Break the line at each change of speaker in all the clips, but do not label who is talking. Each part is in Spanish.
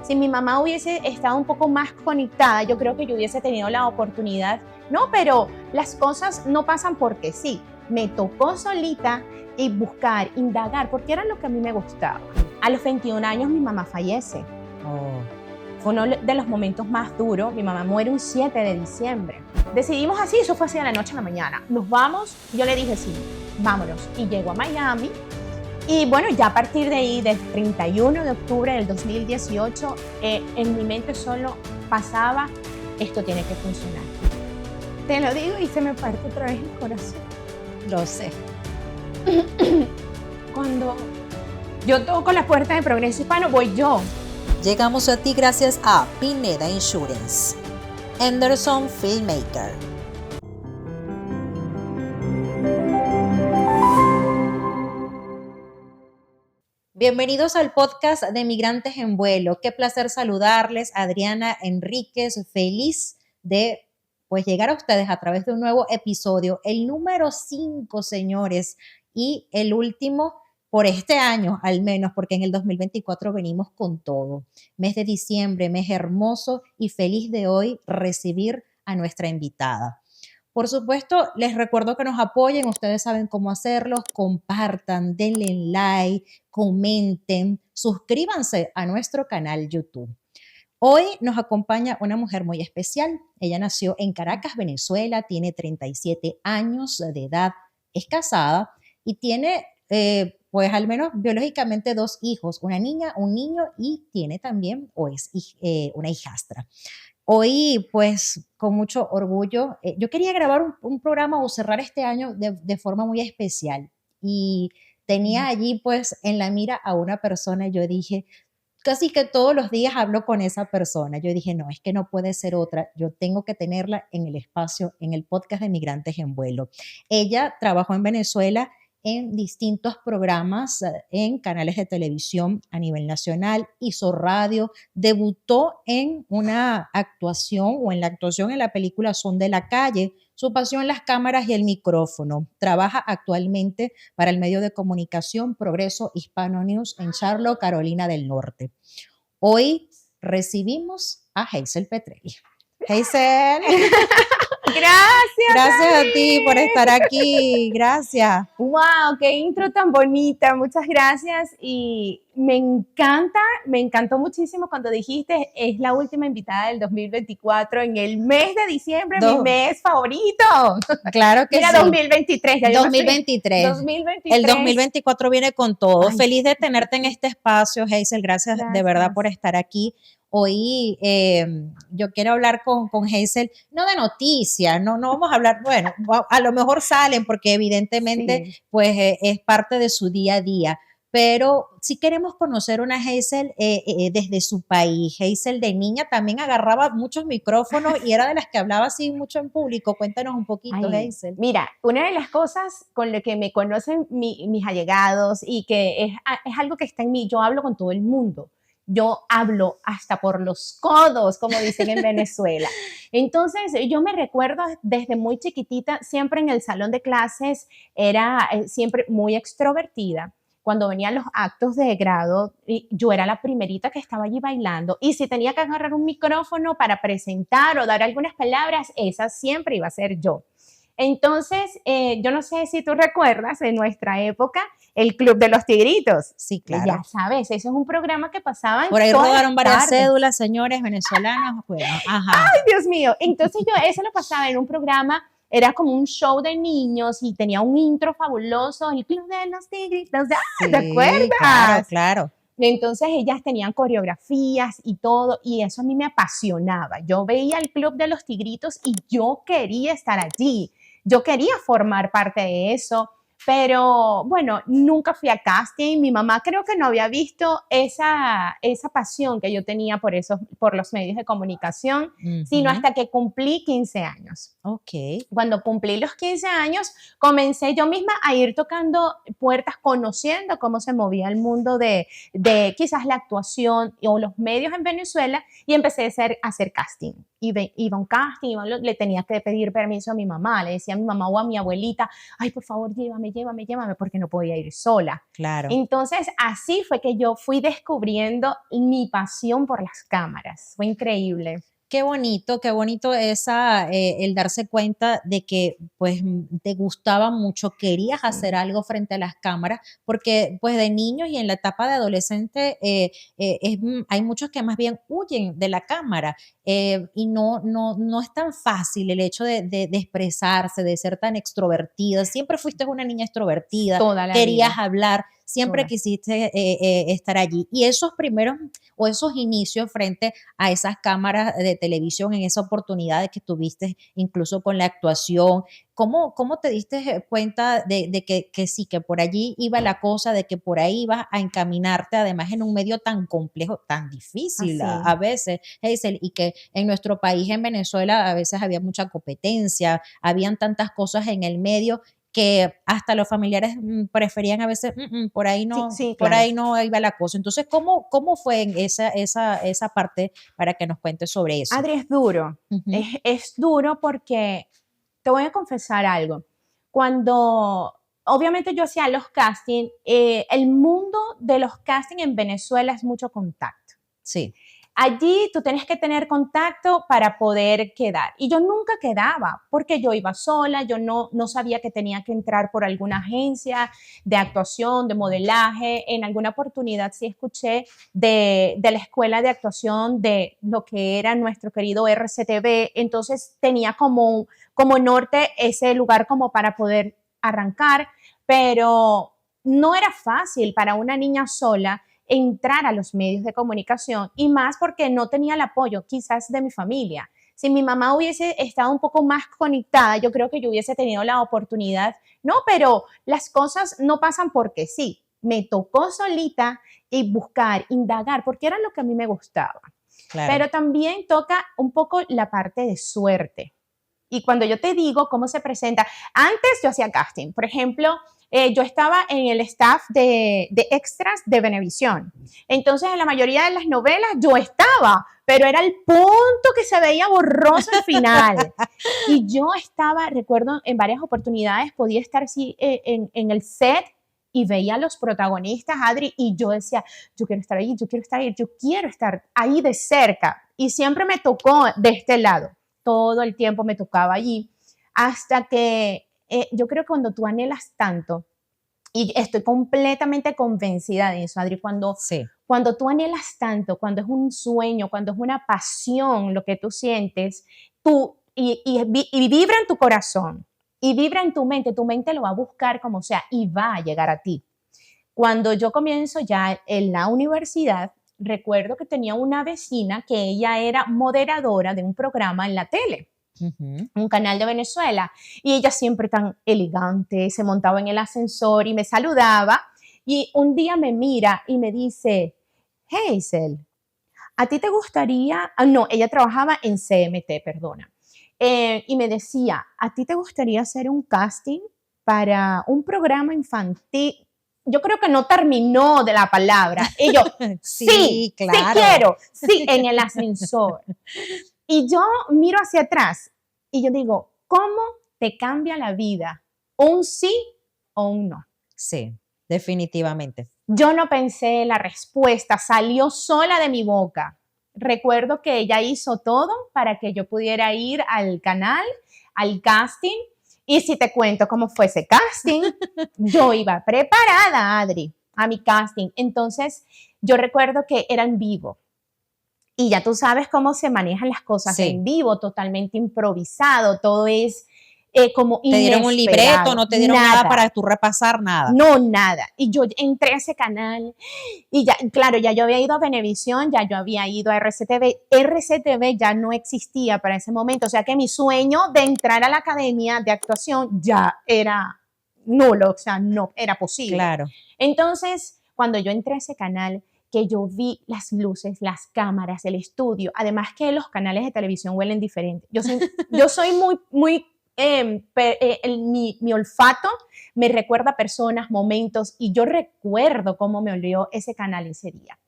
Si mi mamá hubiese estado un poco más conectada, yo creo que yo hubiese tenido la oportunidad, no, pero las cosas no pasan porque sí. Me tocó solita y buscar, indagar, porque era lo que a mí me gustaba. A los 21 años mi mamá fallece. Fue uno de los momentos más duros. Mi mamá muere un 7 de diciembre. Decidimos así, eso fue así de la noche a la mañana. Nos vamos, yo le dije sí, vámonos. Y llego a Miami. Y bueno, ya a partir de ahí, del 31 de octubre del 2018, en mi mente solo pasaba, esto tiene que funcionar. Te lo digo y se me parte otra vez el corazón.
Lo sé.
Cuando yo toco la puerta de Progreso Hispano, voy yo.
Llegamos a ti gracias a Pineda Insurance. Anderson Filmmaker. Bienvenidos al podcast de Migrantes en Vuelo. Qué placer saludarles, Adriana Enríquez, feliz de llegar a ustedes a través de un nuevo episodio, el número 5, señores, y el último por este año al menos, porque en el 2024 venimos con todo. Mes de diciembre, mes hermoso y feliz de hoy recibir a nuestra invitada. Por supuesto, les recuerdo que nos apoyen, ustedes saben cómo hacerlo, compartan, denle like, comenten, suscríbanse a nuestro canal YouTube. Hoy nos acompaña una mujer muy especial. Ella nació en Caracas, Venezuela, tiene 37 años de edad, es casada y tiene, pues al menos biológicamente 2 hijos, una niña, un niño y tiene también, una hijastra. Hoy, pues, con mucho orgullo, yo quería grabar un programa o cerrar este año de forma muy especial y tenía allí, pues, en la mira a una persona y yo dije, casi que todos los días hablo con esa persona. Yo dije, no, es que no puede ser otra, yo tengo que tenerla en el espacio, en el podcast de Migrantes en Vuelo. Ella trabajó en Venezuela en distintos programas, en canales de televisión a nivel nacional, hizo radio, debutó en una actuación o en la actuación en la película Son de la Calle, su pasión las cámaras y el micrófono. Trabaja actualmente para el medio de comunicación Progreso Hispano News en Charlotte, Carolina del Norte. Hoy recibimos a Hazel Petrelli. Hazel. Gracias a ti por estar aquí, gracias.
¡Wow! ¡Qué intro tan bonita! Muchas gracias y me encantó muchísimo cuando dijiste es la última invitada del 2024 en el mes de diciembre, mi mes favorito.
Claro que
Mira,
sí.
2023. Ya
2023.
2023.
El 2024 viene con todo. Ay, feliz de tenerte en este espacio, Hazel. Gracias de verdad por estar aquí. Hoy yo quiero hablar con Hazel, no de noticias, no vamos a hablar, bueno, a lo mejor salen porque evidentemente sí, pues es parte de su día a día, pero si queremos conocer una Hazel desde su país. Hazel de niña también agarraba muchos micrófonos y era de las que hablaba así mucho en público. Cuéntanos un poquito, Hazel.
Mira, una de las cosas con lo que me conocen mis allegados y que es algo que está en mí, yo hablo con todo el mundo. Yo hablo hasta por los codos, como dicen en Venezuela. Entonces, yo me recuerdo desde muy chiquitita, siempre en el salón de clases, era siempre muy extrovertida. Cuando venían los actos de grado, yo era la primerita que estaba allí bailando. Y si tenía que agarrar un micrófono para presentar o dar algunas palabras, esa siempre iba a ser yo. Entonces, yo no sé si tú recuerdas en nuestra época el Club de los Tigritos.
Sí, claro.
Ya sabes, eso es un programa que pasaba en
por ahí rodaron varias cédulas, señores venezolanos. Bueno, ajá.
¡Ay, Dios mío! Entonces yo eso lo pasaba en un programa, era como un show de niños y tenía un intro fabuloso, el Club de los Tigritos. Sí, ¿te acuerdas?
Claro, claro.
Entonces ellas tenían coreografías y todo, y eso a mí me apasionaba. Yo veía el Club de los Tigritos y yo quería estar allí. Yo quería formar parte de eso, pero bueno, nunca fui a casting. Mi mamá creo que no había visto esa pasión que yo tenía por los medios de comunicación, sino hasta que cumplí 15 años.
Okay.
Cuando cumplí los 15 años, comencé yo misma a ir tocando puertas, conociendo cómo se movía el mundo de quizás la actuación o los medios en Venezuela, y empecé a hacer casting. iba a un casting, le tenía que pedir permiso a mi mamá, le decía a mi mamá o a mi abuelita, ay, por favor, llévame, porque no podía ir sola.
Claro.
Entonces, así fue que yo fui descubriendo mi pasión por las cámaras. Fue increíble.
Qué bonito el darse cuenta de que pues te gustaba mucho, querías hacer algo frente a las cámaras, porque pues de niños y en la etapa de adolescente hay muchos que más bien huyen de la cámara y no es tan fácil el hecho de expresarse, de ser tan extrovertida. Siempre fuiste una niña extrovertida,
Toda la
querías
vida.
hablar, siempre
Toda.
quisiste estar allí. Y esos primeros o esos inicios frente a esas cámaras de televisión, en esa oportunidad que tuviste incluso con la actuación. ¿Cómo te diste cuenta de que sí, que por allí iba la cosa, de que por ahí ibas a encaminarte, además en un medio tan complejo, tan difícil a
Así.
veces, Hazel, y que en nuestro país, en Venezuela, a veces había mucha competencia, habían tantas cosas en el medio que hasta los familiares preferían a veces,
Sí, sí,
por
claro.
ahí no iba la cosa. Entonces, ¿cómo fue en esa parte para que nos cuentes sobre eso?
Adri, es duro.
Ujú.
Es duro porque te voy a confesar algo. Cuando, obviamente yo hacía los castings, el mundo de los castings en Venezuela es mucho contacto.
Sí.
Allí tú tienes que tener contacto para poder quedar. Y yo nunca quedaba porque yo iba sola, yo no sabía que tenía que entrar por alguna agencia de actuación, de modelaje. En alguna oportunidad sí escuché de la escuela de actuación de lo que era nuestro querido RCTV. Entonces tenía como norte ese lugar como para poder arrancar, pero no era fácil para una niña sola entrar a los medios de comunicación y más porque no tenía el apoyo quizás de mi familia. Si mi mamá hubiese estado un poco más conectada, yo creo que yo hubiese tenido la oportunidad, no, pero las cosas no pasan porque sí. Me tocó solita y buscar, indagar, porque era lo que a mí me gustaba.
Claro.
Pero también toca un poco la parte de suerte. Y cuando yo te digo cómo se presenta, antes yo hacía casting, por ejemplo, yo estaba en el staff de extras de Venevisión. Entonces, en la mayoría de las novelas yo estaba, pero era el punto que se veía borroso al final. Y yo estaba, recuerdo, en varias oportunidades podía estar así en el set y veía a los protagonistas, Adri, y yo decía, yo quiero estar ahí, yo quiero estar ahí, yo quiero estar ahí de cerca. Y siempre me tocó de este lado. Todo el tiempo me tocaba allí, hasta que yo creo que cuando tú anhelas tanto, y estoy completamente convencida de eso, Adri,
Sí.
cuando tú anhelas tanto, cuando es un sueño, cuando es una pasión lo que tú sientes, y vibra en tu corazón, y vibra en tu mente lo va a buscar como sea, y va a llegar a ti. Cuando yo comienzo ya en la universidad, recuerdo que tenía una vecina que ella era moderadora de un programa en la tele, un canal de Venezuela, y ella siempre tan elegante, se montaba en el ascensor y me saludaba, y un día me mira y me dice, Hazel, ¿a ti te gustaría? Ah, no, ella trabajaba en CMT, perdona. Y me decía, ¿a ti te gustaría hacer un casting para un programa infantil? Yo creo que no terminó de la palabra. Y yo,
Sí,
sí, sí
claro.
quiero, sí, en el ascensor. Y yo miro hacia atrás y yo digo, ¿cómo te cambia la vida? ¿Un sí o un no?
Sí, definitivamente.
Yo no pensé la respuesta, salió sola de mi boca. Recuerdo que ella hizo todo para que yo pudiera ir al canal, al casting. Y si te cuento cómo fue ese casting, yo iba preparada, Adri, a mi casting. Entonces, yo recuerdo que era en vivo. Y ya tú sabes cómo se manejan las cosas
Sí.
en vivo, totalmente improvisado, todo es como
¿Te dieron un libreto?
inesperado.
¿No te dieron nada para tú repasar nada?
No, nada. Y yo entré a ese canal y ya, claro, ya yo había ido a Venevisión, ya yo había ido a RCTV. RCTV ya no existía para ese momento, o sea que mi sueño de entrar a la academia de actuación ya era nulo, o sea, no era posible.
Claro.
Entonces, cuando yo entré a ese canal, que yo vi las luces, las cámaras, el estudio, además que los canales de televisión huelen diferente. Yo soy muy mi olfato me recuerda personas, momentos, y yo recuerdo cómo me olió ese canal ese día.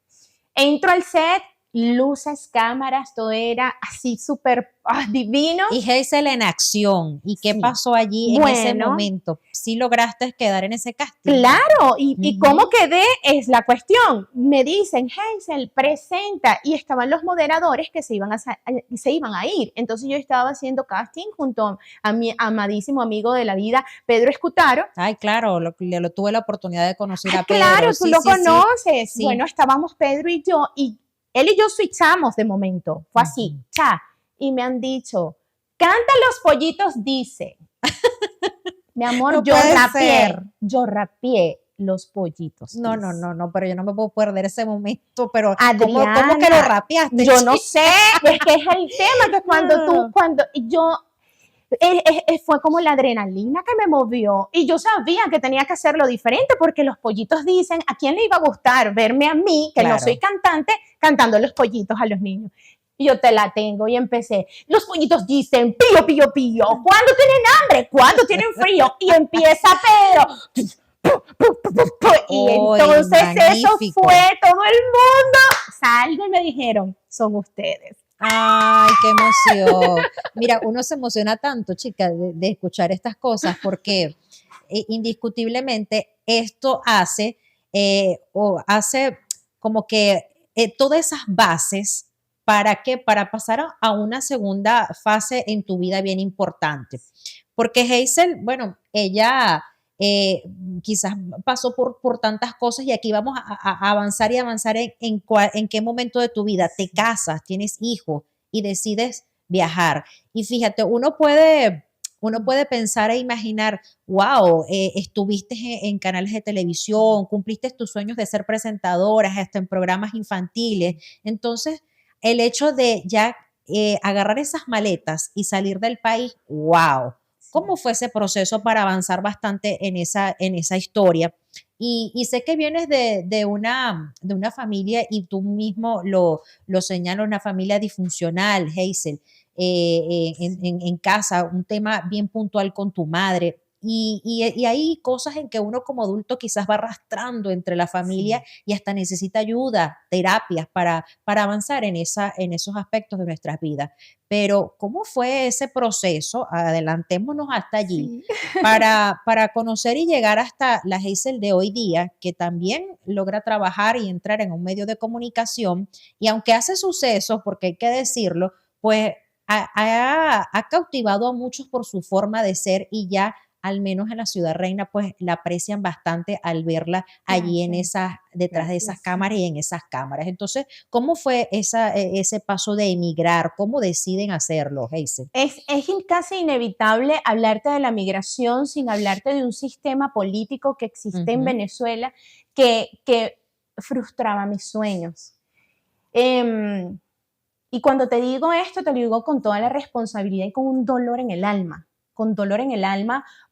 Entro al set luces, cámaras, todo era así súper divino.
Y Hazel en acción. ¿Y qué
Sí.
pasó allí en ese momento? ¿Sí lograste quedar en ese casting?
Claro, y cómo quedé es la cuestión. Me dicen, Hazel, presenta, y estaban los moderadores que se iban a ir. Entonces yo estaba haciendo casting junto a mi amadísimo amigo de la vida, Pedro Escutaro.
Ay, claro, tuve la oportunidad de conocer a Pedro.
Claro, tú
sí,
lo
sí,
conoces.
Sí.
Bueno, estábamos Pedro y yo, y él y yo switchamos de momento. Fue así, cha. Y me han dicho, canta Los Pollitos Dicen. Mi amor,
No
yo
puede
rapié Los Pollitos
No,
Dicen.
pero yo no me puedo perder ese momento, pero
Adriana,
¿cómo que lo rapeaste?
Yo no sé, es que es el tema, que cuando yo, fue como la adrenalina que me movió, y yo sabía que tenía que hacerlo diferente, porque Los Pollitos Dicen, ¿a quién le iba a gustar verme a mí, que no soy cantante, cantando Los Pollitos a los niños? Y yo te la tengo, y empecé, Los pollitos dicen, pío, pío, pío, ¿cuándo tienen hambre? ¿Cuándo tienen frío? Y empieza Pedro, y entonces eso fue todo el mundo. Salgo y me dijeron, son ustedes.
Ay, qué emoción. Mira, uno se emociona tanto, chica, de escuchar estas cosas, porque indiscutiblemente esto hace como que todas esas bases. ¿Para qué? Para pasar a una segunda fase en tu vida bien importante. Porque Hazel, bueno, ella quizás pasó por tantas cosas, y aquí vamos a avanzar y avanzar en qué momento de tu vida te casas, tienes hijos y decides viajar. Y fíjate, uno puede pensar e imaginar, wow, estuviste en canales de televisión, cumpliste tus sueños de ser presentadora, hasta en programas infantiles. Entonces, el hecho de ya agarrar esas maletas y salir del país, wow. ¿Cómo fue ese proceso para avanzar bastante en esa historia? Y sé que vienes de una familia, y tú mismo lo señalas, una familia disfuncional, Hazel, en casa, un tema bien puntual con tu madre. Y hay cosas en que uno como adulto quizás va arrastrando entre la familia, y hasta necesita ayuda, terapias para avanzar en esos aspectos de nuestras vidas. Pero, ¿cómo fue ese proceso? Adelantémonos hasta allí, para conocer y llegar hasta la Hazel de hoy día, que también logra trabajar y entrar en un medio de comunicación, y aunque hace sucesos, porque hay que decirlo, pues ha cautivado a muchos por su forma de ser, y ya al menos en la Ciudad Reina, pues la aprecian bastante al verla allí detrás de esas cámaras y en esas cámaras. Entonces, ¿cómo fue ese paso de emigrar? ¿Cómo deciden hacerlo, Hazel?
Es casi inevitable hablarte de la migración sin hablarte de un sistema político que existe en Venezuela que frustraba mis sueños. Y cuando te digo esto, te lo digo con toda la responsabilidad y con un dolor en el alma,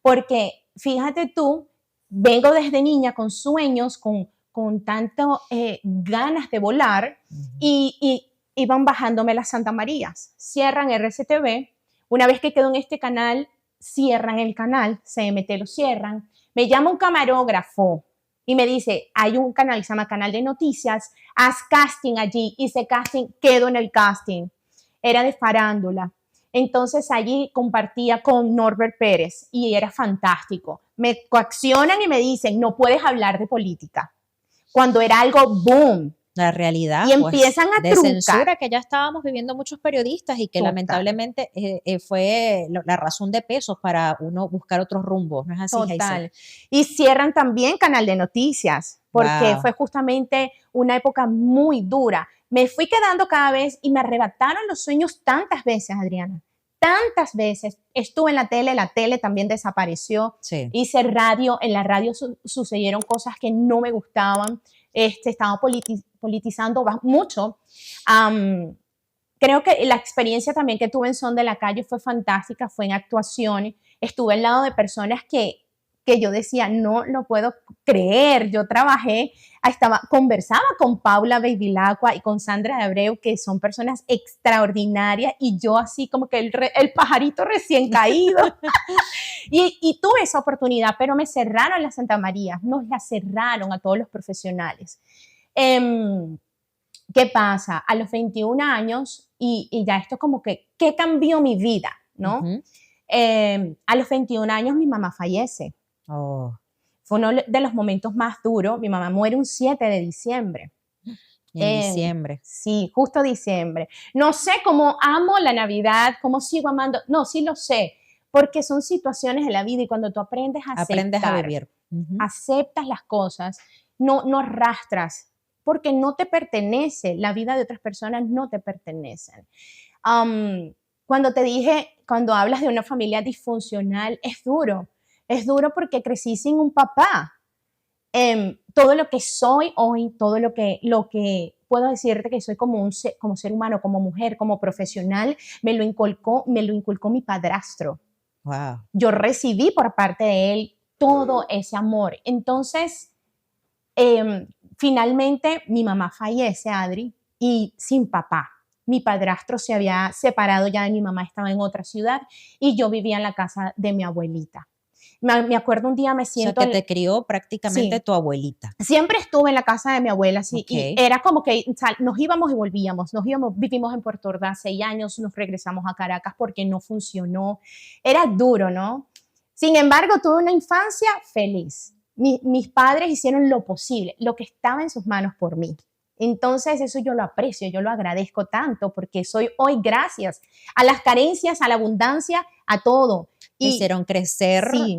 porque fíjate tú, vengo desde niña con sueños, con tanto ganas de volar, y iban bajándome las Santa Marías. Cierran RCTV, una vez que quedo en este canal, cierran el canal, CMT lo cierran, me llama un camarógrafo y me dice, hay un canal que se llama Canal de Noticias, haz casting allí. Hice casting, quedo en el casting. Era de farándula. Entonces allí compartía con Norbert Pérez y era fantástico. Me coaccionan y me dicen, no puedes hablar de política. Cuando era algo boom.
La realidad,
y empiezan a
de
truncar.
Censura que ya estábamos viviendo muchos periodistas, y que lamentablemente fue la razón de peso para uno buscar otros rumbos, ¿no es así, Hazel?
Y cierran también Canal de Noticias, porque fue justamente una época muy dura. Me fui quedando cada vez y me arrebataron los sueños tantas veces, Adriana. Tantas veces. Estuve en la tele también desapareció.
Sí.
Hice radio, en la radio sucedieron cosas que no me gustaban. Estaba politizando mucho. Creo que la experiencia también que tuve en Son de la Calle fue fantástica, fue en actuación. Estuve al lado de personas que yo decía, no lo puedo creer. Yo conversaba con Paula Bevilacqua y con Sandra de Abreu, que son personas extraordinarias, y yo así como que el pajarito recién caído. y tuve esa oportunidad, pero me cerraron las Santa María, nos la cerraron a todos los profesionales. ¿Qué pasa? A los 21 años, y ya esto como que, ¿qué cambió mi vida? ¿No?
Ujú.
A los 21 años mi mamá fallece.
Oh,
Fue uno de los momentos más duros. Mi mamá muere un 7 de diciembre.
en diciembre.
Sí, justo diciembre. No sé cómo amo la Navidad, cómo sigo amando. No, sí lo sé, porque son situaciones de la vida y cuando tú aprendes a
Aprendes a
aceptar,
vivir. Ujú.
aceptas las cosas, no arrastras, porque no te pertenece, la vida de otras personas no te pertenecen. Um, Cuando te dije, cuando hablas de una familia disfuncional, es duro porque crecí sin un papá. Todo lo que soy hoy, todo lo que puedo decirte que soy como ser humano, como mujer, como profesional, me lo inculcó mi padrastro.
Wow.
Yo recibí por parte de él todo ese amor. Entonces, finalmente mi mamá fallece, Adri, y sin papá. Mi padrastro se había separado ya de mi mamá, estaba en otra ciudad y yo vivía en la casa de mi abuelita. Me acuerdo un día me
O sea,
siento,
que te crió prácticamente
sí,
tu abuelita.
siempre estuve en la casa de mi abuela, sí, y
Ok.
era como que nos íbamos y volvíamos, vivimos en Puerto Ordaz 6 años, nos regresamos a Caracas porque no funcionó, era duro, ¿no? Sin embargo, tuve una infancia feliz. Mis padres hicieron lo posible, lo que estaba en sus manos por mí. Entonces, eso yo lo aprecio, yo lo agradezco tanto porque soy hoy gracias a las carencias, a la abundancia, a todo.
Te
Y
hicieron crecer,
sí,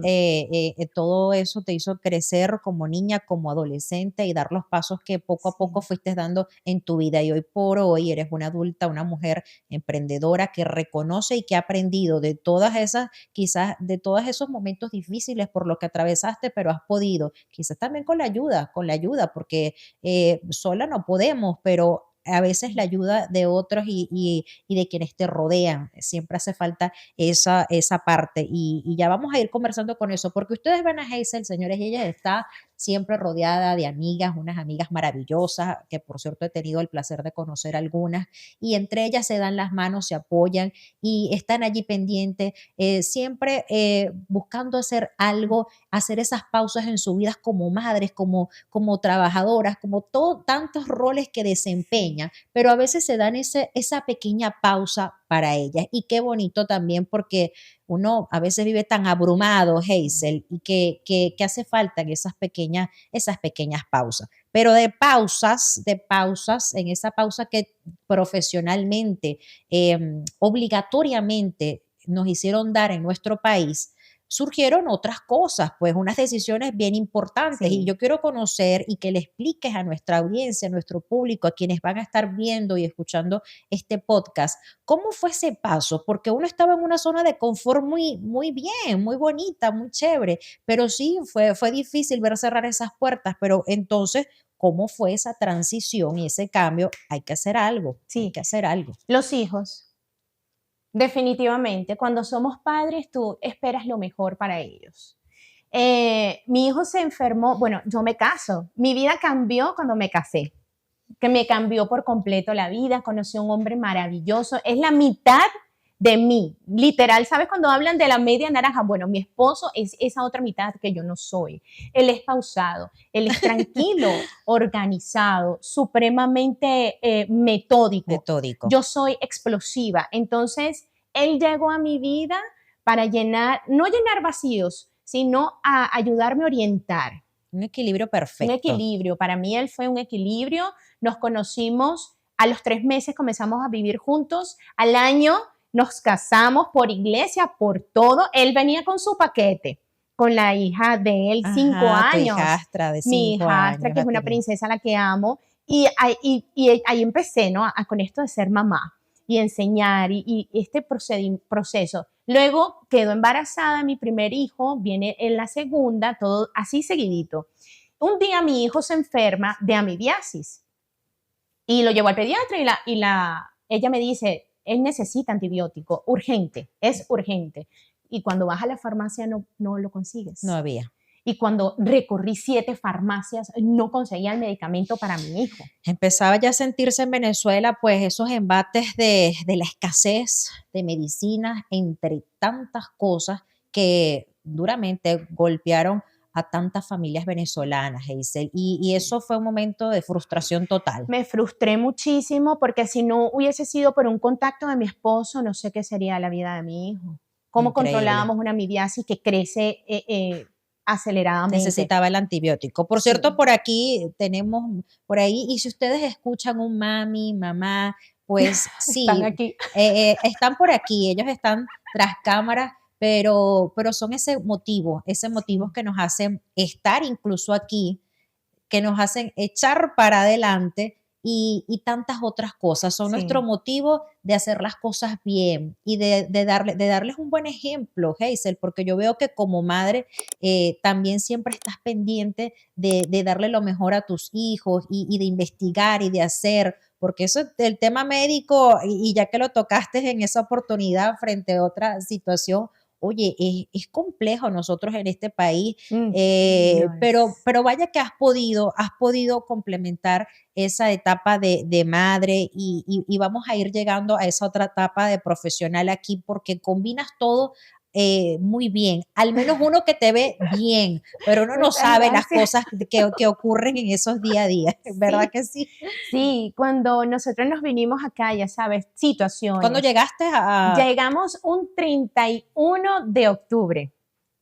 todo eso te hizo crecer como niña, como adolescente y dar los pasos que poco a poco
sí,
fuiste dando en tu vida. Y hoy por hoy eres una adulta, una mujer emprendedora que reconoce y que ha aprendido de todas esas, quizás de todos esos momentos difíciles por los que atravesaste, pero has podido, quizás también con la ayuda, porque sola no podemos, pero a veces la ayuda de otros y de quienes te rodean. Siempre hace falta esa parte. Y ya vamos a ir conversando con eso, porque ustedes ven a Hazel, señores, y ella está siempre rodeada de amigas, unas amigas maravillosas, que por cierto he tenido el placer de conocer algunas, y entre ellas se dan las manos, se apoyan y están allí pendientes, siempre buscando hacer algo, hacer esas pausas en su vida como madres, como trabajadoras, como tantos roles que desempeñan, pero a veces se dan esa pequeña pausa para ellas. Y qué bonito también porque uno a veces vive tan abrumado, Hazel, y que hace falta en esas pequeñas pausas. Pero de pausas, en esa pausa que profesionalmente, obligatoriamente nos hicieron dar en nuestro país, surgieron otras cosas, pues unas decisiones bien importantes. Y
sí.
yo quiero conocer y que le expliques a nuestra audiencia, a nuestro público, a quienes van a estar viendo y escuchando este podcast, ¿cómo fue ese paso? Porque uno estaba en una zona de confort muy bien, muy bonita, muy chévere, pero sí, fue difícil ver cerrar esas puertas, pero entonces, ¿cómo fue esa transición y ese cambio? Hay que hacer algo, hay
Sí,
que hacer algo.
los hijos. Definitivamente, cuando somos padres, tú esperas lo mejor para ellos. Mi hijo se enfermó, bueno, yo me caso, mi vida cambió cuando me casé, que me cambió por completo la vida, conocí a un hombre maravilloso, es la mitad de mí, literal, ¿sabes cuando hablan de la media naranja? Bueno, mi esposo es esa otra mitad que yo no soy, él es pausado, él es tranquilo, organizado, supremamente metódico,
Metódico.
yo soy explosiva, entonces él llegó a mi vida para llenar, no llenar vacíos, sino a ayudarme a orientar.
Un equilibrio
Un
perfecto.
equilibrio. Para mí él fue un equilibrio. Nos conocimos, a los 3 meses comenzamos a vivir juntos. Al año nos casamos por iglesia, por todo. Él venía con su paquete, con la hija de él, cinco
Ajá, tu
años.
hijastra de
Mi
5
hijastra,
años
que es
la
una
tenía.
princesa a la que amo. Y ahí empecé, ¿no? Con esto de ser mamá y enseñar y este proceso. Luego quedo embarazada, mi primer hijo, viene en la segunda, todo así seguidito. Un día mi hijo se enferma de amibiasis y lo llevo al pediatra ella me dice, él necesita antibiótico, urgente, es urgente. Y cuando vas a la farmacia no lo
No
consigues.
había.
Y cuando recorrí 7 farmacias, no conseguía el medicamento para mi hijo.
Empezaba ya a sentirse en Venezuela, pues esos embates de la escasez de medicinas, entre tantas cosas que duramente golpearon a tantas familias venezolanas, Hazel, y eso fue un momento de frustración total.
Me frustré muchísimo porque si no hubiese sido por un contacto de mi esposo, no sé qué sería la vida de mi hijo. ¿Cómo
Increíble.
controlábamos una amibiasis que crece aceleradamente?
Necesitaba el antibiótico. Por
Sí,
cierto, por aquí tenemos, por ahí, y si ustedes escuchan un mami, mamá, pues
están
sí,
aquí.
están por aquí, ellos están tras cámaras, pero son ese motivo
Sí,
que nos hacen estar incluso aquí, que nos hacen echar para adelante y tantas otras cosas. Son nuestro
sí,
motivo de hacer las cosas bien y de darles un buen ejemplo, Hazel, porque yo veo que como madre también siempre estás pendiente de darle lo mejor a tus hijos y de investigar y de hacer, porque eso del tema médico, y ya que lo tocaste en esa oportunidad frente a otra situación, oye, es complejo nosotros en este país,
lo es.
pero vaya que has podido complementar esa etapa de madre y vamos a ir llegando a esa otra etapa de profesional aquí porque combinas todo muy bien, al menos uno que te ve bien, pero uno no
Muchas
sabe las
gracias.
cosas que ocurren en esos día a día, ¿verdad
Sí,
que sí?
sí, cuando nosotros nos vinimos acá, ya sabes,
Cuando
situaciones.
llegaste
Llegamos un 31 de octubre,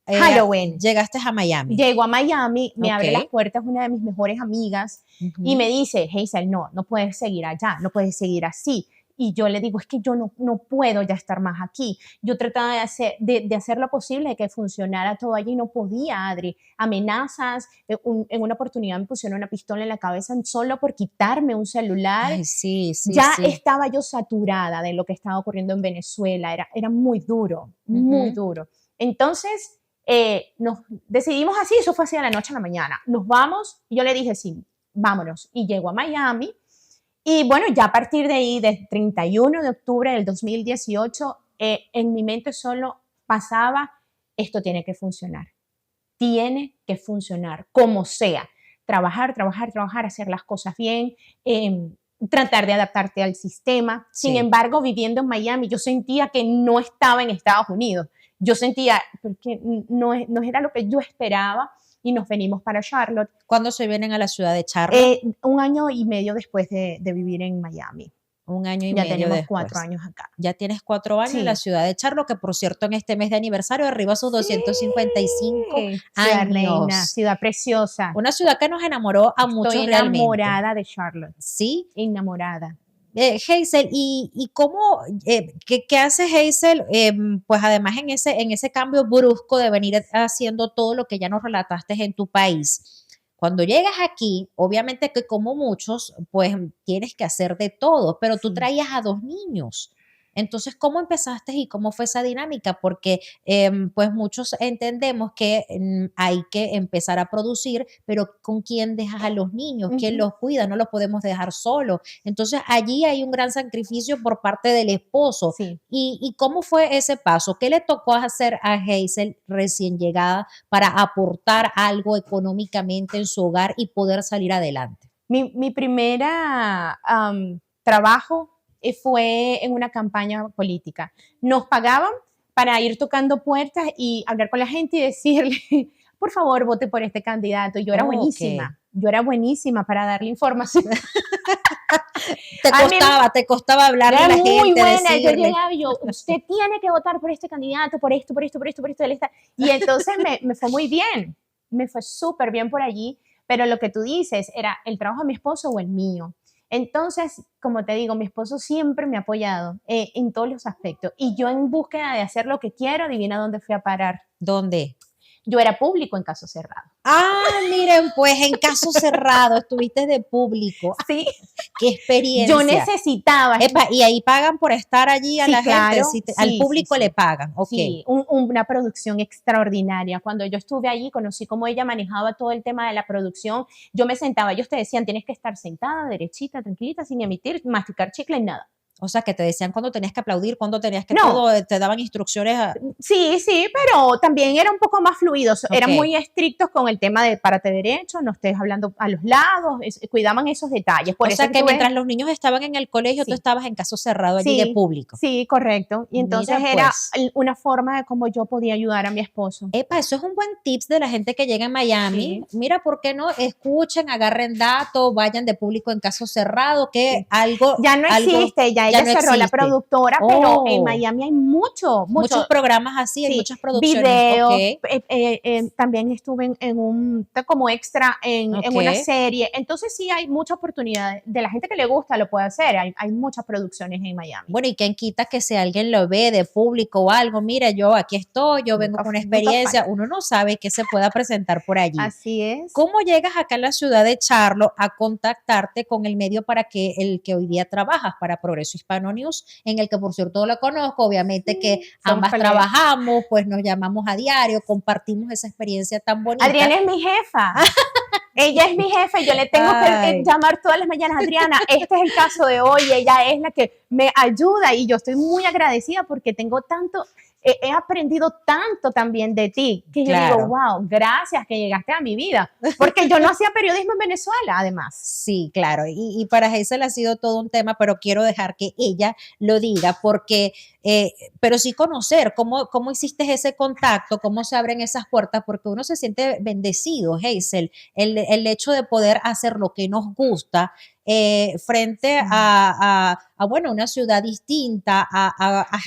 Halloween.
llegaste a Miami,
Llego a Miami, me
ok.
abre las puertas una de mis mejores amigas y me
Ujú.
dice, Hazel, no, no puedes seguir allá, no puedes seguir así. Y yo le digo, es que yo no puedo ya estar más aquí. Yo trataba de hacer lo posible de que funcionara todo allí y no podía, Adri. Amenazas, en una oportunidad me pusieron una pistola en la cabeza solo por quitarme un celular.
Ay, sí, sí,
Ya
sí.
estaba yo saturada de lo que estaba ocurriendo en Venezuela, era muy duro, muy
Ujú.
duro. Entonces, nos decidimos así, eso fue así de la noche a la mañana. Nos vamos, y yo le dije, sí, vámonos. Y llego a Miami. Y bueno, ya a partir de ahí, del 31 de octubre del 2018, en mi mente solo pasaba, esto tiene que funcionar, como sea. Trabajar, trabajar, trabajar, hacer las cosas bien, tratar de adaptarte al sistema. Sin
Sí.
embargo, viviendo en Miami, yo sentía que no estaba en Estados Unidos. Yo sentía que no era lo que yo esperaba y nos venimos para Charlotte
¿Cuándo se vienen a la ciudad de Charlotte?
un año y medio después de vivir en Miami.
Un año y
Ya
medio
tenemos 4
después.
años acá.
Ya tienes 4 años en la
Sí,
ciudad de Charlotte, que por cierto en este mes de aniversario arriba a sus
sí.
255
Ciudad reina,
años.
ciudad preciosa.
Una ciudad que nos enamoró a
Estoy
muchos realmente.
enamorada de Charlotte,
¿Sí?
enamorada.
Hazel, ¿y cómo, qué hace Hazel? Pues además en ese cambio brusco de venir haciendo todo lo que ya nos relataste en tu país. Cuando llegas aquí, obviamente que como muchos, pues tienes que hacer de todo, pero tú
Sí.
traías a 2 niños. Entonces, ¿cómo empezaste y cómo fue esa dinámica? Porque pues muchos entendemos que hay que empezar a producir, pero ¿con quién dejas a los niños? ¿Quién
Ujú.
los cuida? No los podemos dejar solos. Entonces allí hay un gran sacrificio por parte del esposo.
Sí.
¿Y cómo fue ese paso? ¿Qué le tocó hacer a Hazel recién llegada para aportar algo económicamente en su hogar y poder salir adelante?
Mi primera trabajo fue en una campaña política. Nos pagaban para ir tocando puertas y hablar con la gente y decirle, por favor, vote por este candidato.
Ok.
Yo era buenísima para darle información. A mí
Te costaba hablarle a
era
la
muy
gente,
buena. Yo
decirle.
llegaba y yo, usted tiene que votar por este candidato, por esto, por esto, por esto, por esto. Y entonces me fue muy bien, me fue súper bien por allí, pero lo que tú dices era el trabajo de mi esposo o el mío. Entonces, como te digo, mi esposo siempre me ha apoyado en todos los aspectos y yo en búsqueda de hacer lo que quiero, adivina dónde fui a parar.
¿Dónde?
Yo era público en caso cerrado.
Ah, miren, pues en caso cerrado estuviste de público.
Sí,
Qué
yo
experiencia.
necesitaba.
Epa, y ahí pagan por estar allí a
Sí,
la gente,
claro,
al
sí, sí,
público le
sí.
pagan, ok.
Sí, una producción extraordinaria. Cuando yo estuve allí, conocí cómo ella manejaba todo el tema de la producción. Yo me sentaba, ellos te decían, tienes que estar sentada, derechita, tranquilita, sin emitir, masticar chicle, nada.
O sea, que te decían cuándo tenías que aplaudir, cuándo tenías que
No.
todo, te daban instrucciones.
Sí, sí, pero también era un poco más fluido. Eran
Ok.
muy estrictos con el tema de párate derecho, no estés hablando a los lados, cuidaban esos detalles. Por
O
eso
sea,
que
que
tú ves,
mientras los niños estaban en el colegio, tú
sí,
estabas en caso cerrado allí de
sí,
público.
sí, correcto. Y entonces
Mira,
era
pues.
una forma de cómo yo podía ayudar a mi esposo.
Epa, eso es un buen tips de la gente que llega en Miami.
Sí,
Mira, ¿por qué no? Escuchen, agarren datos, vayan de público en caso cerrado, que
sí.
algo,
Ya no
algo
existe, ya
ya
ella
no
cerró la
existe.
productora, pero en
Oh,
Miami hay mucho,
muchos
mucho.
programas así, hay
Sí,
muchas producciones. Ok,
videos, también estuve en un, como extra en
ok.
una serie, entonces sí hay mucha oportunidad, de la gente que le gusta lo puede hacer, hay muchas producciones en Miami.
Bueno, y quién quita que si alguien lo ve de público o algo, mira, yo aquí estoy, yo vengo con
Nunca
experiencia,
falta.
uno no sabe qué se pueda presentar por allí.
Así es.
¿Cómo llegas acá a la ciudad de Charlotte a contactarte con el medio para que el que hoy día trabajas para Progreso Hispano News, en el que por cierto lo conozco, obviamente que
Somos
ambas
colegas.
trabajamos, pues nos llamamos a diario, compartimos esa experiencia tan bonita.
Adriana es mi jefa. Ella es mi jefe, yo le tengo que
Ay,
llamar todas las mañanas, Adriana, este es el caso de hoy, ella es la que me ayuda y yo estoy muy agradecida porque tengo tanto, he aprendido tanto también de ti, que yo digo,
claro.
wow, gracias que llegaste a mi vida, porque yo no hacía periodismo en Venezuela, además.
Sí, claro. Y para Hazel ha sido todo un tema, pero quiero dejar que ella lo diga, porque, pero sí conocer cómo hiciste ese contacto, cómo se abren esas puertas, porque uno se siente bendecido, Hazel, el hecho de poder hacer lo que nos gusta frente bueno, una ciudad distinta,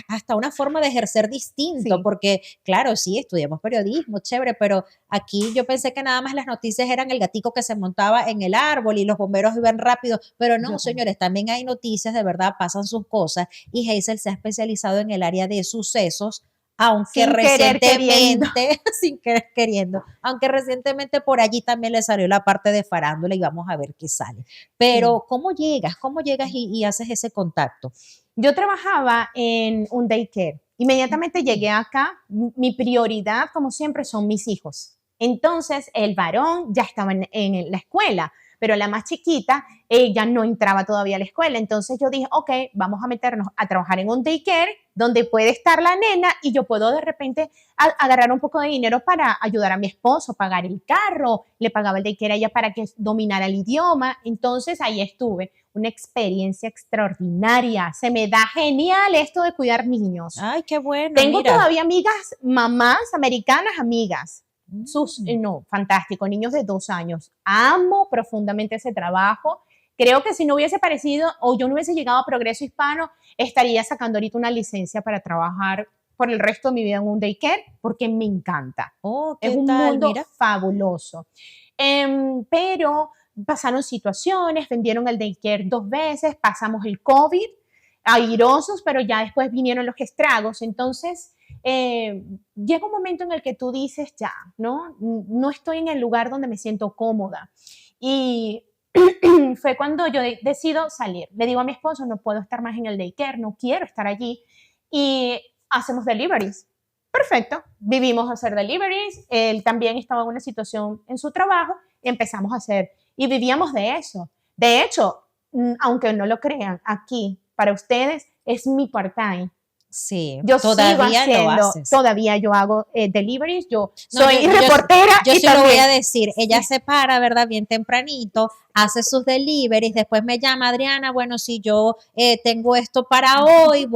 hasta una forma de ejercer distinto,
Sí,
porque claro, sí, estudiamos periodismo, chévere, pero aquí yo pensé que nada más las noticias eran el gatico que se montaba en el árbol y los bomberos iban rápido, pero no,
yo también.
señores, también hay noticias, de verdad, pasan sus cosas y Hazel se ha especializado en el área de sucesos, aunque
Sin querer queriendo.
recientemente, sin querer queriendo, aunque recientemente por allí también le salió la parte de farándula y vamos a ver qué sale.
Sí.
Pero, ¿cómo llegas? ¿Cómo llegas y haces ese contacto?
Yo trabajaba en un daycare. Inmediatamente llegué acá, mi prioridad, como siempre, son mis hijos. Entonces, el varón ya estaba en la escuela, pero la más chiquita, ella no entraba todavía a la escuela. Entonces yo dije, ok, vamos a meternos a trabajar en un daycare donde puede estar la nena y yo puedo de repente agarrar un poco de dinero para ayudar a mi esposo, pagar el carro, le pagaba el daycare a ella para que dominara el idioma. Entonces ahí estuve, una experiencia extraordinaria. Se me da genial esto de cuidar niños.
Ay, qué bueno,
Tengo
mira.
todavía amigas, mamás americanas, amigas.
Mm.
No, fantástico, niños de 2 años. Amo profundamente ese trabajo. Creo que si no hubiese parecido o yo no hubiese llegado a Progreso Hispano, estaría sacando ahorita una licencia para trabajar por el resto de mi vida en un daycare porque me encanta.
Oh,
Es
¿qué
un
tal?
mundo
Mira.
fabuloso. Pero pasaron situaciones, vendieron el daycare 2 veces, pasamos el COVID, airosos, pero ya después vinieron los estragos. Entonces, llega un momento en el que tú dices, ya, ¿no? No estoy en el lugar donde me siento cómoda. Y fue cuando yo decido salir. Le digo a mi esposo, no puedo estar más en el daycare, no quiero estar allí. Y hacemos deliveries. Perfecto, vivimos a hacer deliveries. Él también estaba en una situación en su trabajo, empezamos a hacer y vivíamos de eso. De hecho, aunque no lo crean, aquí para ustedes es mi part-time.
Sí,
Yo sigo
todavía lo
haciendo,
haces.
todavía yo hago deliveries, yo
No,
soy reportera
yo
y
sí lo voy a
también,
decir. Ella se para, ¿verdad? Bien tempranito, hace sus deliveries, después me llama Adriana, bueno, si yo tengo esto para hoy,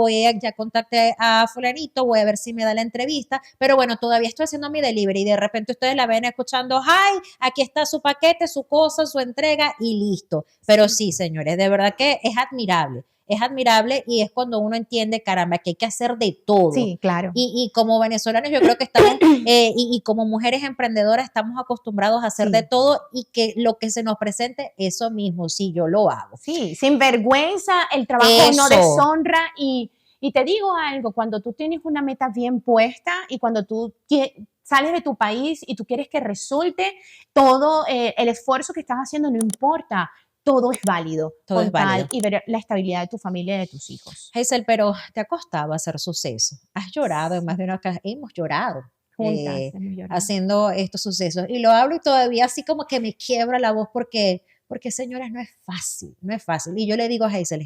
ya contacté a fulanito, voy a ver si me da la entrevista, pero bueno, todavía estoy haciendo mi delivery y de repente ustedes la ven escuchando, ay, aquí está su paquete, su cosa, su entrega y listo. Pero sí, señores, de verdad que es admirable. Es admirable y es cuando uno entiende, caramba, que hay que hacer de todo.
sí, claro.
Y como venezolanos yo creo que estamos, y como mujeres emprendedoras estamos acostumbrados a hacer de
Sí,
todo y que lo que se nos presente, eso mismo, sí, yo lo hago.
sí, sin vergüenza, el trabajo no
Eso,
deshonra y te digo algo, cuando tú tienes una meta bien puesta y cuando tú sales de tu país y tú quieres que resulte, todo el esfuerzo que estás haciendo no importa, todo es válido
todo es
con tal
válido.
y ver la estabilidad de tu familia y de tus hijos.
Hazel, pero te ha costado hacer suceso. Has llorado en más de una ocasión, hemos llorado
Juntas hemos llorado.
haciendo estos sucesos. Y lo hablo y todavía así como que me quiebra la voz porque señores, no es fácil, no es fácil. Y yo le digo a Hazel,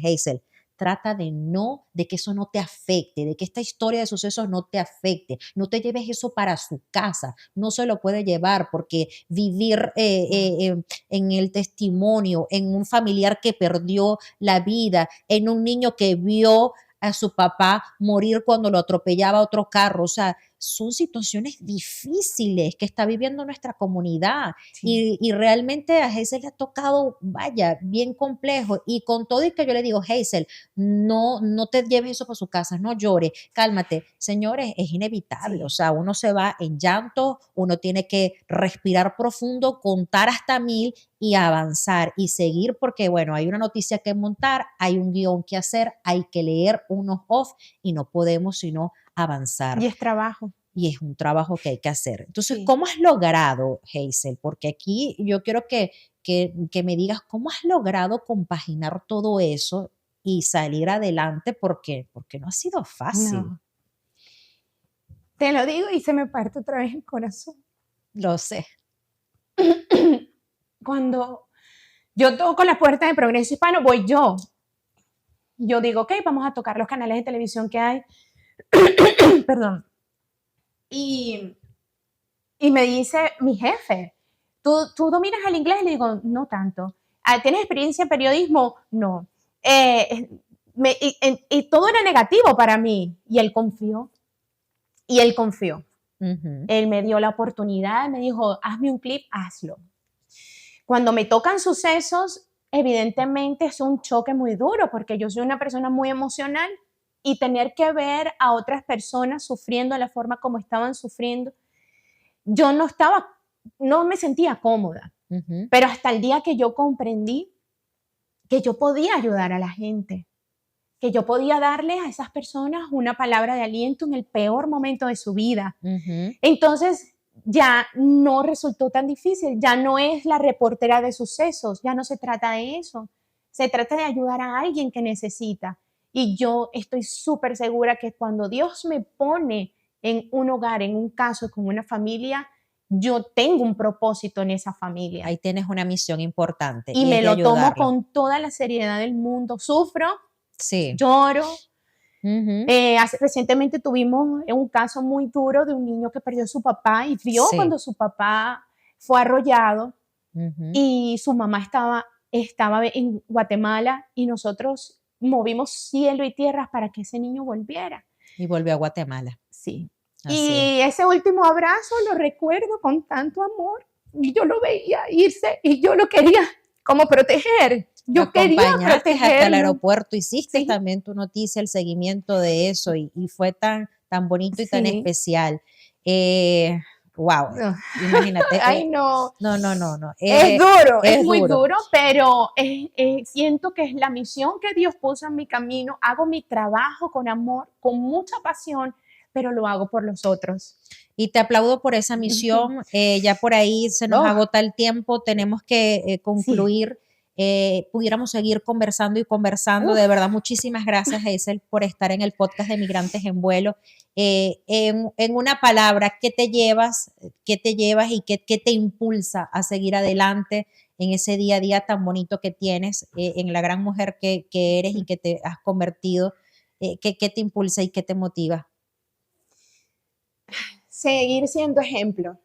trata de que eso no te afecte, de que esta historia de sucesos no te afecte, no te lleves eso para su casa, no se lo puede llevar porque vivir en el testimonio, en un familiar que perdió la vida, en un niño que vio a su papá morir cuando lo atropellaba otro carro. O sea, son situaciones difíciles que está viviendo nuestra comunidad y realmente a Hazel le ha tocado, vaya, bien complejo. Y con todo y que yo le digo, Hazel, no te lleves eso para su casa, no llores, cálmate. Señores, es inevitable. O sea, uno se va en llanto, uno tiene que respirar profundo, contar hasta 1000 y avanzar y seguir porque, bueno, hay una noticia que montar, hay un guión que hacer, hay que leer unos off y no podemos sino avanzar.
Y es trabajo.
Y es un trabajo que hay que hacer. Entonces, ¿cómo has logrado, Hazel? Porque aquí yo quiero que me digas cómo has logrado compaginar todo eso y salir adelante porque no ha sido fácil.
No. Te lo digo y se me parte otra vez el corazón.
Lo sé.
Cuando yo toco la puerta de Progreso Hispano, voy yo. Yo digo, ok, vamos a tocar los canales de televisión que hay. Perdón. Y me dice mi jefe, ¿tú dominas el inglés? Le digo, no tanto. ¿Tienes experiencia en periodismo? No. Y todo era negativo para mí. Y él confió. Él me dio la oportunidad, me dijo, hazme un clip, hazlo. Cuando me tocan sucesos, evidentemente es un choque muy duro porque yo soy una persona muy emocional y tener que ver a otras personas sufriendo de la forma como estaban sufriendo, yo no me sentía cómoda. Pero hasta el día que yo comprendí que yo podía ayudar a la gente, que yo podía darle a esas personas una palabra de aliento en el peor momento de su vida. Entonces ya no resultó tan difícil, ya no es la reportera de sucesos, ya no se trata de eso, se trata de ayudar a alguien que necesita. Y yo estoy súper segura que cuando Dios me pone en un hogar, en un caso, con una familia, yo tengo un propósito en esa familia.
Ahí tienes una misión importante.
Y me lo tomo con toda la seriedad del mundo. Sufro, lloro. Recientemente tuvimos un caso muy duro de un niño que perdió a su papá y vio cuando su papá fue arrollado y su mamá estaba en Guatemala y nosotros movimos cielo y tierra para que ese niño volviera.
Y volvió a Guatemala.
Sí. Y ese último abrazo lo recuerdo con tanto amor y yo lo veía irse y yo lo quería como proteger. Yo quería
protegerlo. Hasta el aeropuerto, hiciste también tu noticia, el seguimiento de eso y fue tan bonito y tan especial. Wow, imagínate.
Ay, no.
No.
Es duro, es muy duro, pero siento que es la misión que Dios puso en mi camino. Hago mi trabajo con amor, con mucha pasión, pero lo hago por los otros.
Y te aplaudo por esa misión. Ya por ahí se nos agota el tiempo, tenemos que concluir. Pudiéramos seguir conversando y conversando. De verdad, muchísimas gracias, Hazel, por estar en el podcast de Migrantes en Vuelo. En una palabra, ¿qué te llevas y qué te impulsa a seguir adelante en ese día a día tan bonito que tienes, en la gran mujer que eres y que te has convertido? ¿Qué te impulsa y qué te motiva?
Seguir siendo ejemplo.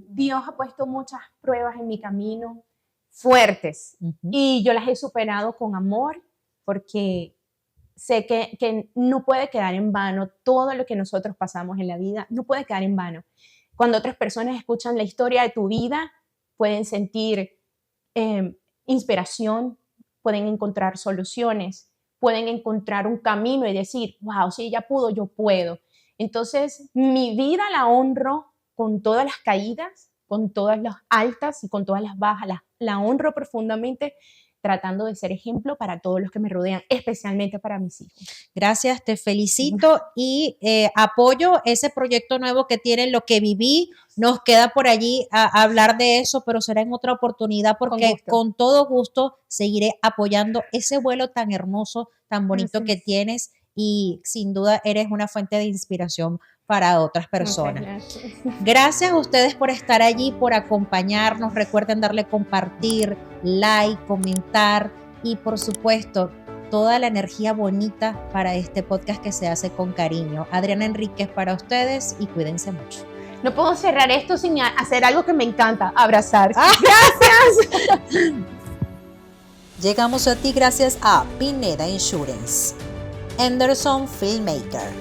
Dios ha puesto muchas pruebas en mi camino, fuertes, y yo las he superado con amor, porque sé que no puede quedar en vano todo lo que nosotros pasamos en la vida, no puede quedar en vano. Cuando otras personas escuchan la historia de tu vida, pueden sentir inspiración, pueden encontrar soluciones, pueden encontrar un camino y decir, wow, si ella pudo, yo puedo. Entonces, mi vida la honro con todas las caídas, con todas las altas y con todas las bajas. La honro profundamente, tratando de ser ejemplo para todos los que me rodean, especialmente para mis hijos.
Gracias, te felicito y apoyo ese proyecto nuevo que tienen, Lo que viví. Nos queda por allí a hablar de eso, pero será en otra oportunidad porque con todo gusto seguiré apoyando ese vuelo tan hermoso, tan bonito que tienes y sin duda eres una fuente de inspiración para otras personas. Gracias a ustedes por estar allí, por acompañarnos. Recuerden darle compartir, like, comentar y por supuesto toda la energía bonita para este podcast que se hace con cariño. Adriana Enríquez para ustedes y cuídense mucho.
No puedo cerrar esto sin hacer algo que me encanta, abrazar. ¡Gracias!
Llegamos a ti gracias a Pineda Insurance, Anderson Filmmaker,